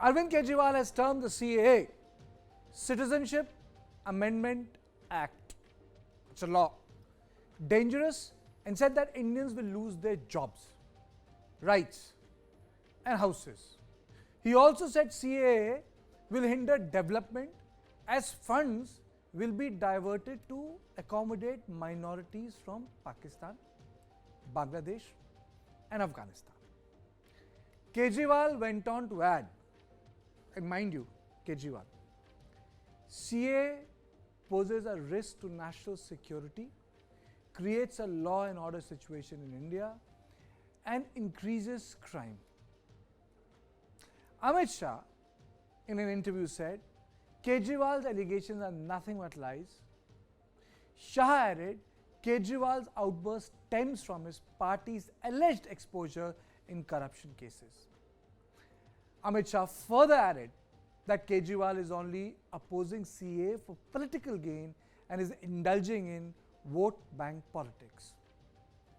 Arvind Kejriwal has termed the CAA, Citizenship Amendment Act, it's a law, dangerous, and said that Indians will lose their jobs, rights and houses. He also said CAA will hinder development as funds will be diverted to accommodate minorities from Pakistan, Bangladesh and Afghanistan. Kejriwal went on to add, and mind you, Kejriwal, CAA poses a risk to national security, creates a law and order situation in India and increases crime. Amit Shah in an interview said, Kejriwal's allegations are nothing but lies. Shah added, Kejriwal's outburst stems from his party's alleged exposure in corruption cases. Amit Shah further added that Kejriwal is only opposing CAA for political gain and is indulging in vote bank politics.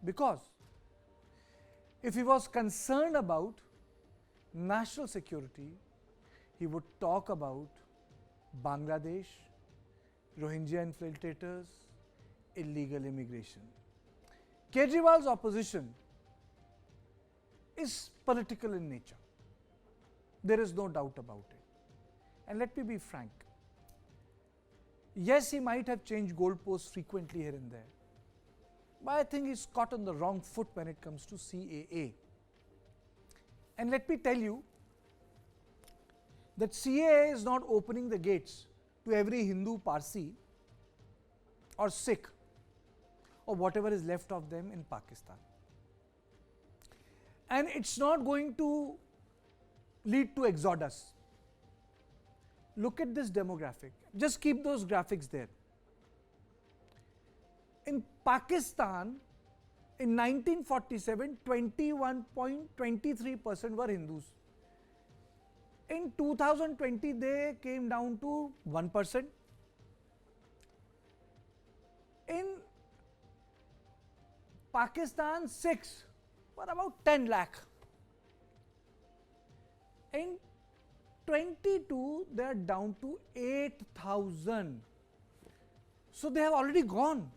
Because if he was concerned about national security, he would talk about Bangladesh, Rohingya infiltrators, illegal immigration. Kejriwal's opposition is political in nature. There is no doubt about it. And let me be frank. Yes, he might have changed goalposts frequently here and there. But I think he's caught on the wrong foot when it comes to CAA. And let me tell you that CAA is not opening the gates to every Hindu, Parsi or Sikh or whatever is left of them in Pakistan. And it's not going to lead to exodus. Look at this demographic. Just keep those graphics there. In Pakistan, in 1947, 21.23% were Hindus. In 2020, they came down to 1%. In Pakistan, Sikhs were about 10 lakh. In 22, they are down to 8,000. So they have already gone,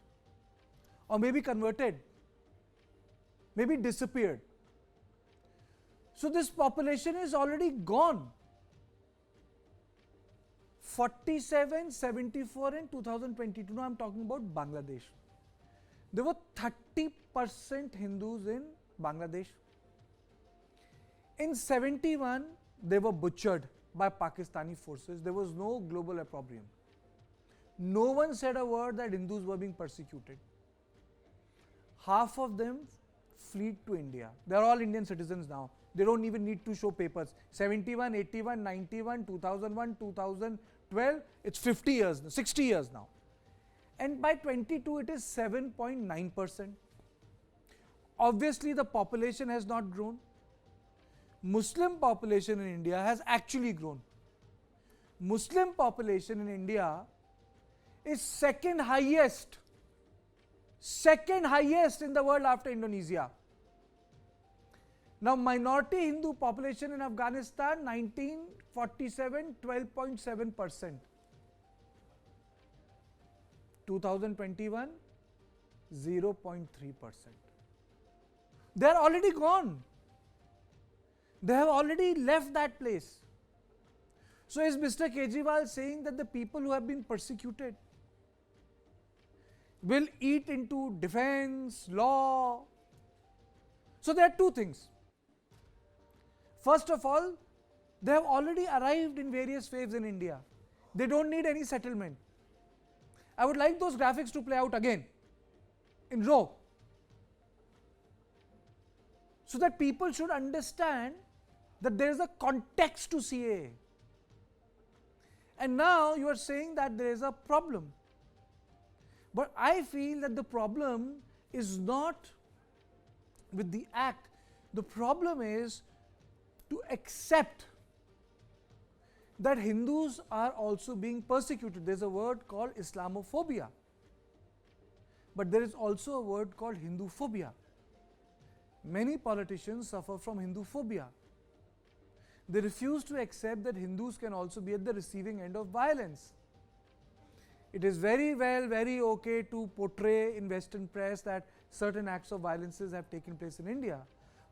or maybe converted, maybe disappeared. So this population is already gone. 47, 74 in 2022. Now I am talking about Bangladesh. There were 30% Hindus in Bangladesh. In 71, they were butchered by Pakistani forces. There was no global opprobrium. No one said a word that Hindus were being persecuted. Half of them fled to India. They are all Indian citizens now. They don't even need to show papers. 71, 81, 91, 2001, 2012, it's 50 years, 60 years now. And by 22, it is 7.9%. Obviously, the population has not grown. Muslim population in India has actually grown. Muslim population in India is second highest in the world after Indonesia. Now, minority Hindu population in Afghanistan, 1947, 12.7%. 2021, 0.3%. They are already gone. They have already left that place. So is Mr. Kejriwal saying that the people who have been persecuted will eat into defense, law? So there are two things. First of all, they have already arrived in various waves in India. They don't need any settlement. I would like those graphics to play out again in row, so that people should understand that there is a context to CAA. And now you are saying that there is a problem. But I feel that the problem is not with the act. The problem is to accept that Hindus are also being persecuted. There is a word called Islamophobia. But there is also a word called Hinduphobia. Many politicians suffer from Hinduphobia. they refuse to accept that Hindus can also be at the receiving end of violence. It is very okay to portray in Western press that certain acts of violences have taken place in India.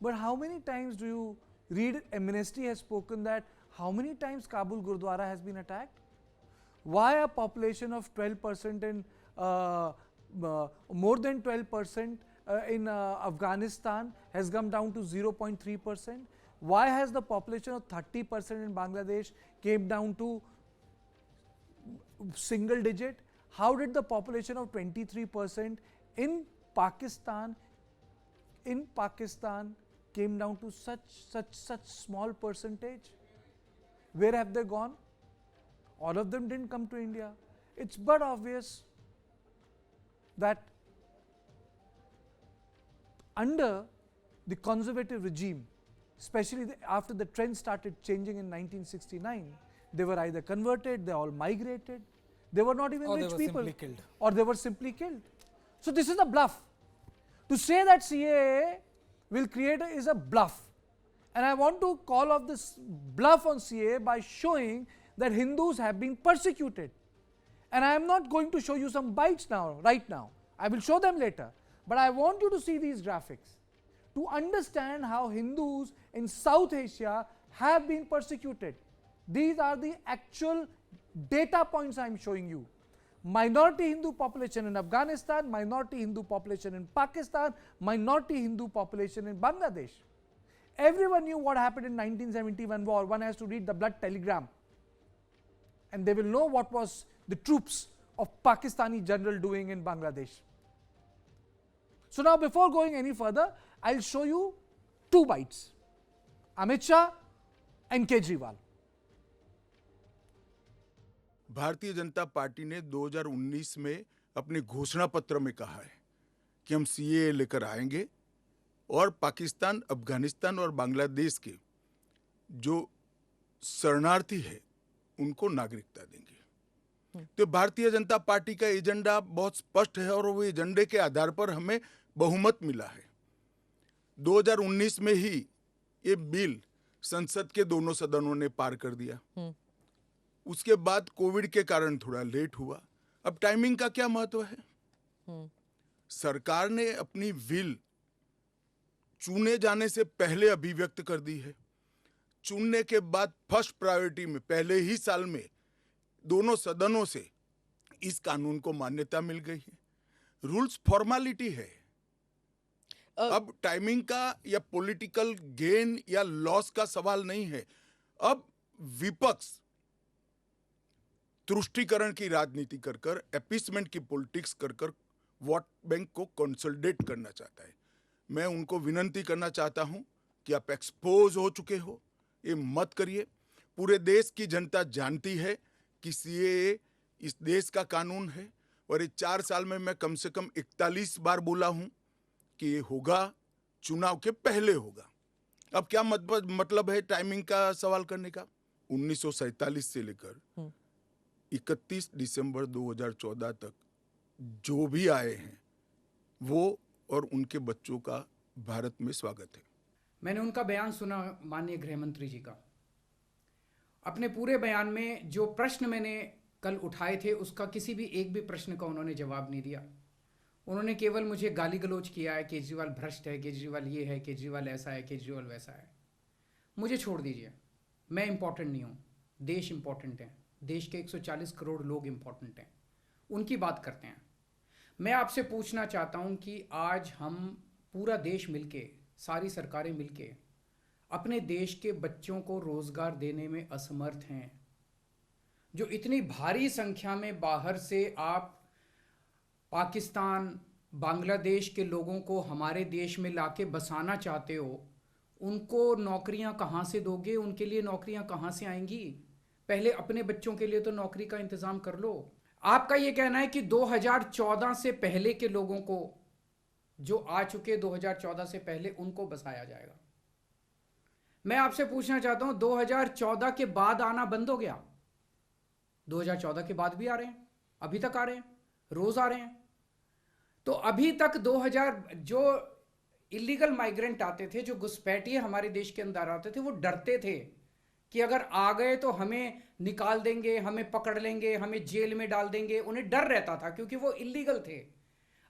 But how many times do you read Amnesty has spoken that how many times Kabul Gurdwara has been attacked? Why a population of 12% in more than 12% in Afghanistan has come down to 0.3%? Why has the population of 30% in Bangladesh came down to single digit? How did the population of 23% in Pakistan came down to such small percentage? Where have they gone? All of them didn't come to India. It's but obvious that under the conservative regime, especially after the trend started changing in 1969, they were either converted, they all migrated, they were not even rich people, or they were simply killed. So this is a bluff. To say that CAA will create is a bluff. And I want to call off this bluff on CAA by showing that Hindus have been persecuted. And I am not going to show you some bites now, right now. I will show them later. But I want you to see these graphics to understand how Hindus in South Asia have been persecuted. These are the actual data points I am showing you. Minority Hindu population in Afghanistan, minority Hindu population in Pakistan, minority Hindu population in Bangladesh. Everyone knew what happened in 1971 war. One has to read the blood telegram and they will know what was the troops of Pakistani general doing in Bangladesh. So now before going any further, I'll show you two bites. Amit Shah and Kejriwal. Bharatiya Janata party ने 2019 में अपने घोषणा पत्र में कहा है कि हम सीएए लेकर आएंगे और पाकिस्तान, अफगानिस्तान और बांग्लादेश के जो शरणार्थी है उनको नागरिकता देंगे। तो भारतीय जनता पार्टी का एजेंडा बहुत स्पष्ट है और वो एजेंडे के आधार पर हमें बहुमत मिला है। 2019 में ही ये बिल संसद के दोनों सदनों ने पार कर दिया। उसके बाद कोविड के कारण थोड़ा लेट हुआ। अब टाइमिंग का क्या महत्व है? सरकार ने अपनी विल चुने जाने से पहले अभिव्यक्त कर दी है। चुनने के बाद फर्स्ट प्रायोरिटी में पहले ही साल में दोनों सदनों से इस कानून को मान्यता मिल गई है। रूल्स फॉर्मेलिटी है। अब टाइमिंग का या पॉलिटिकल गेन या लॉस का सवाल नहीं है। अब विपक्ष तुष्टीकरण की राजनीति कर कर, एपीसमेंट की पॉलिटिक्स कर कर वोट बैंक को कंसोलिडेट करना चाहता है। मैं उनको विनती करना चाहता हूं कि आप एक्सपोज हो चुके हो, ये मत करिए। पूरे देश की जनता जानती है कि सीएए इस देश का कानून है और ये 4 साल में मैं कम से कम 41 बार बोला हूं कि ये होगा, चुनाव के पहले होगा। अब क्या मतलब है टाइमिंग का सवाल करने का? 1947 से लेकर 31 दिसंबर 2014 तक जो भी आए हैं वो और उनके बच्चों का भारत में स्वागत है। मैंने उनका बयान सुना, माननीय गृह मंत्री जी का। अपने पूरे बयान में जो प्रश्न मैंने कल उठाए थे उसका किसी भी एक भी प्रश्न का उन्होंने जवाब नहीं दिया। उन्होंने केवल मुझे गाली गलौज किया है, केजरीवाल भ्रष्ट है, केजरीवाल ये है, केजरीवाल ऐसा है, केजरीवाल वैसा है। मुझे छोड़ दीजिए, मैं इंपॉर्टेंट नहीं हूँ, देश इंपॉर्टेंट है। देश के 140 करोड़ लोग इंपॉर्टेंट हैं, उनकी बात करते हैं। मैं आपसे पूछना चाहता हूं कि आज हम पूरा देश मिलके, सारी सरकारें मिलके अपने देश के बच्चों को रोजगार देने में असमर्थ हैं। जो इतनी भारी संख्या में बाहर से आप पाकिस्तान, बांग्लादेश के लोगों को हमारे देश में लाके बसाना चाहते हो, उनको नौकरियां कहां से दोगे? उनके लिए नौकरियां कहां से आएंगी? पहले अपने बच्चों के लिए तो नौकरी का इंतजाम कर लो। आपका यह कहना है कि 2014 से पहले के लोगों को, जो आ चुके 2014 से पहले, उनको बसाया जाएगा। मैं आपसे पूछना चाहता हूं, 2014 के बाद आना बंद हो गया? 2014 के बाद भी आ रहे हैं, अभी तक आ रहे हैं, रोज आ रहे हैं। तो अभी तक 2000 जो इलीगल माइग्रेंट आते थे, जो घुसपैठिए हमारे देश के अंदर आते थे, वो डरते थे कि अगर आ गए तो हमें निकाल देंगे, हमें पकड़ लेंगे, हमें जेल में डाल देंगे। उन्हें डर रहता था क्योंकि वो इलीगल थे।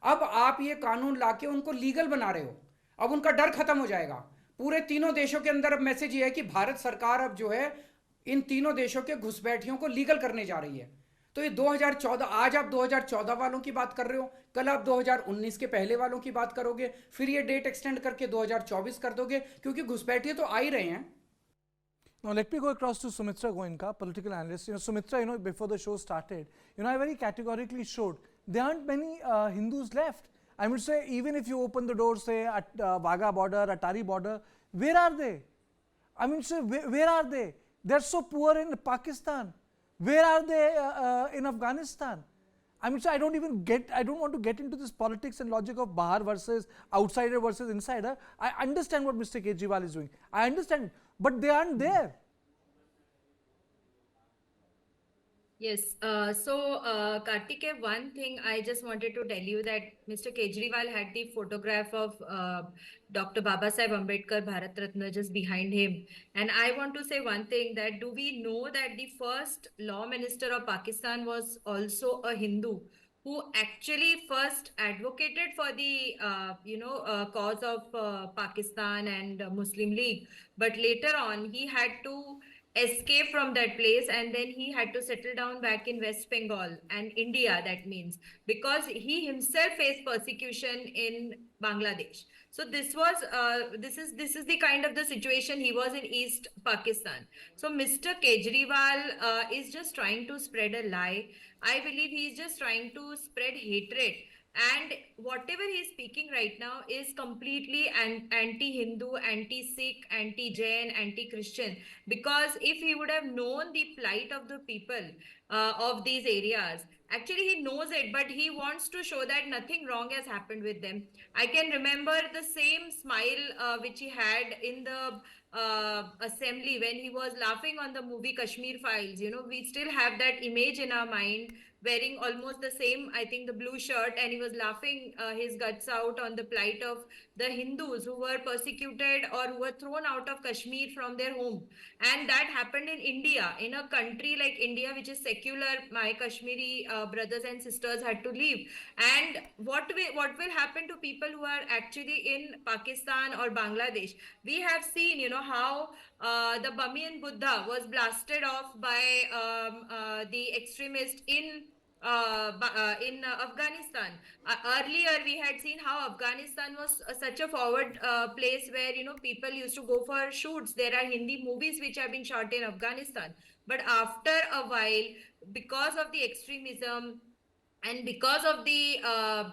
अब आप ये कानून लाके उनको लीगल बना रहे हो, अब उनका डर खत्म हो जाएगा। पूरे तीनों देशों के अंदर अब मैसेज ये है कि भारत सरकार अब जो है इन तीनों देशों के घुसपैठियों को लीगल करने जा रही है। तो ये 2014, आज आप 2014 वालों की बात कर रहे हो, कल आप 2019 के पहले वालों की बात करोगे, फिर ये डेट एक्सटेंड करके 2024 कर दोगे, क्योंकि घुसपैठिए तो आ ही रहे हैं। Now let me go across to Sumitra Goenka, political analyst. Sumitra, before the show started, I very categorically showed there aren't many Hindus left. I would say even if you open the door, say at Wagah border, Atari border, where are they? I mean, say where are they? They're so poor in Pakistan. Where are they in Afghanistan? I mean, so I don't want to get into this politics and logic of Bahar versus outsider versus insider. I understand what Mr. Kejriwal is doing. I understand, but they aren't there. Yes. Kartike, one thing I just wanted to tell you that Mr. Kejriwal had the photograph of Dr. Babasaheb Ambedkar, Bharat Ratna, just behind him. And I want to say one thing, that do we know that the first law minister of Pakistan was also a Hindu, who actually first advocated for the cause of Pakistan and Muslim League, but later on he had to escape from that place, and then he had to settle down back in West Bengal and India, that means, because he himself faced persecution in Bangladesh. So this is the kind of the situation he was in East Pakistan. So Mr. Kejriwal is just trying to spread a lie. I believe he is just trying to spread hatred, and whatever he is speaking right now is completely anti-Hindu, anti-Sikh, anti-Jain, anti-Christian. Because if he would have known the plight of the people of these areas, actually he knows it, but he wants to show that nothing wrong has happened with them. I can remember the same smile which he had in the assembly when he was laughing on the movie Kashmir Files. We still have that image in our mind, wearing almost the same, I think, the blue shirt, and he was laughing his guts out on the plight of the Hindus who were persecuted or who were thrown out of Kashmir from their home. And that happened in India, in a country like India, which is secular. My Kashmiri brothers and sisters had to leave. And what will happen to people who are actually in Pakistan or Bangladesh? We have seen, how the Bamiyan Buddha was blasted off by the extremists in Afghanistan. Earlier, we had seen how Afghanistan was such a forward place where people used to go for shoots. There are Hindi movies which have been shot in Afghanistan. But after a while, because of the extremism and because of the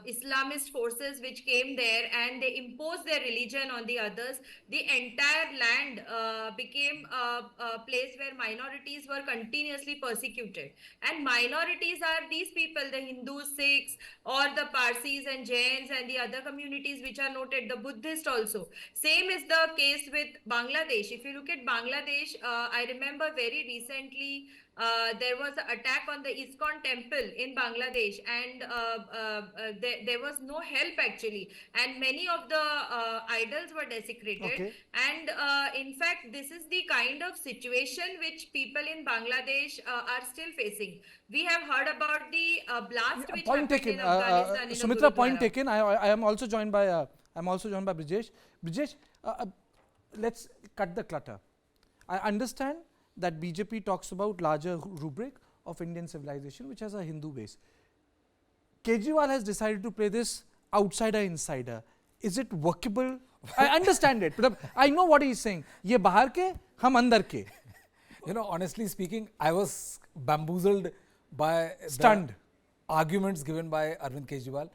Islamist forces which came there and they imposed their religion on the others, the entire land became a place where minorities were continuously persecuted. And minorities are these people, the Hindus, Sikhs, or the Parsis and Jains and the other communities which are noted, the Buddhists also. Same is the case with Bangladesh. If you look at Bangladesh, I remember very recently there was an attack on the ISKCON temple in Bangladesh, and there was no help actually, and many of the idols were desecrated. Okay. And in fact, this is the kind of situation which people in Bangladesh are still facing. We have heard about the blast which Point happened taken. in Afghanistan. In a Sumitra, point Gurudwara. taken. I am also joined by Brijesh. Brijesh, let's cut the clutter. I understand that BJP talks about larger rubric of Indian civilization, which has a Hindu base. Kejriwal has decided to play this outsider-insider. Is it workable? I understand it, but I know what he's saying. Ye bahar ke, hum andar ke. Honestly speaking, I was bamboozled by Stunned. the arguments given by Arvind Kejriwal.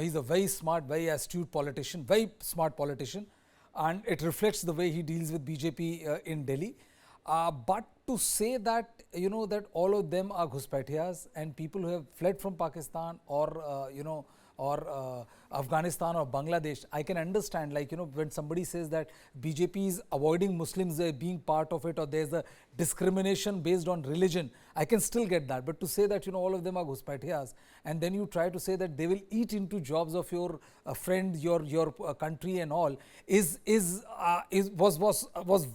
He's a very smart, very astute politician, very smart politician, and it reflects the way he deals with BJP in Delhi. But to say that, that all of them are Ghuspatiyas and people who have fled from Pakistan or, or Afghanistan or Bangladesh, I can understand, like, when somebody says that BJP is avoiding Muslims being part of it, or there's a discrimination based on religion, I can still get that. But to say that, all of them are Ghuspatiyas, and then you try to say that they will eat into jobs of your friend, your country and all, was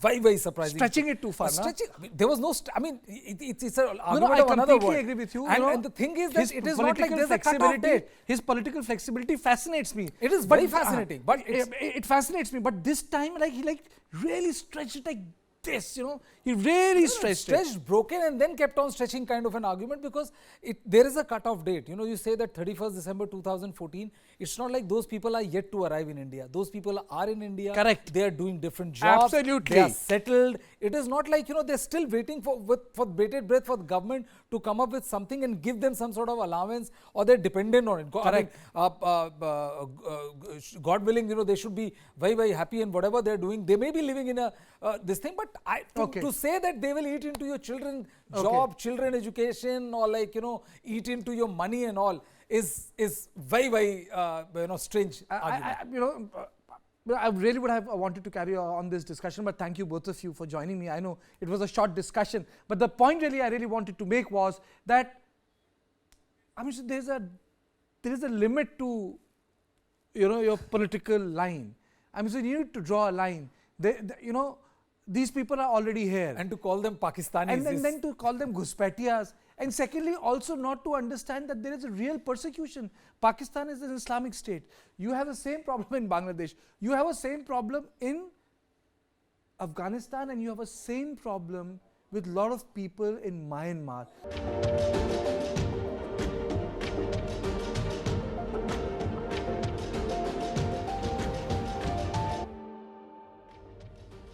very, very surprising. Stretching it too far, na? I mean, there was no, it's an No, argument I of another completely word. agree with you. And the thing is that it is not like there's a cut-off date. His political flexibility fascinates me. It is very fascinating, but it fascinates me. But this time, like, he really stretched it like this, he really stretched it. Broken, and then kept on stretching kind of an argument, because there is a cut-off date. You say that 31st December 2014, it's not like those people are yet to arrive in India. Those people are in India. Correct. They are doing different jobs. Absolutely. They are settled. It is not like, they're still waiting for bated breath for the government to come up with something and give them some sort of allowance, or they're dependent on it. Correct. God willing, they should be very, very happy in whatever they're doing. They may be living in this thing, but to say that they will eat into your children job, children education, or like, eat into your money and all is very, very, strange argument. I really would have wanted to carry on this discussion, but thank you both of you for joining me. I know it was a short discussion, but the point really I really wanted to make was that, I mean, so there is a limit to, your political line. I mean, so you need to draw a line. These people are already here. And to call them Pakistanis. And then to call them Ghuspatiyas. And secondly, also not to understand that there is a real persecution. Pakistan is an Islamic state. You have the same problem in Bangladesh. You have the same problem in Afghanistan, and you have the same problem with a lot of people in Myanmar.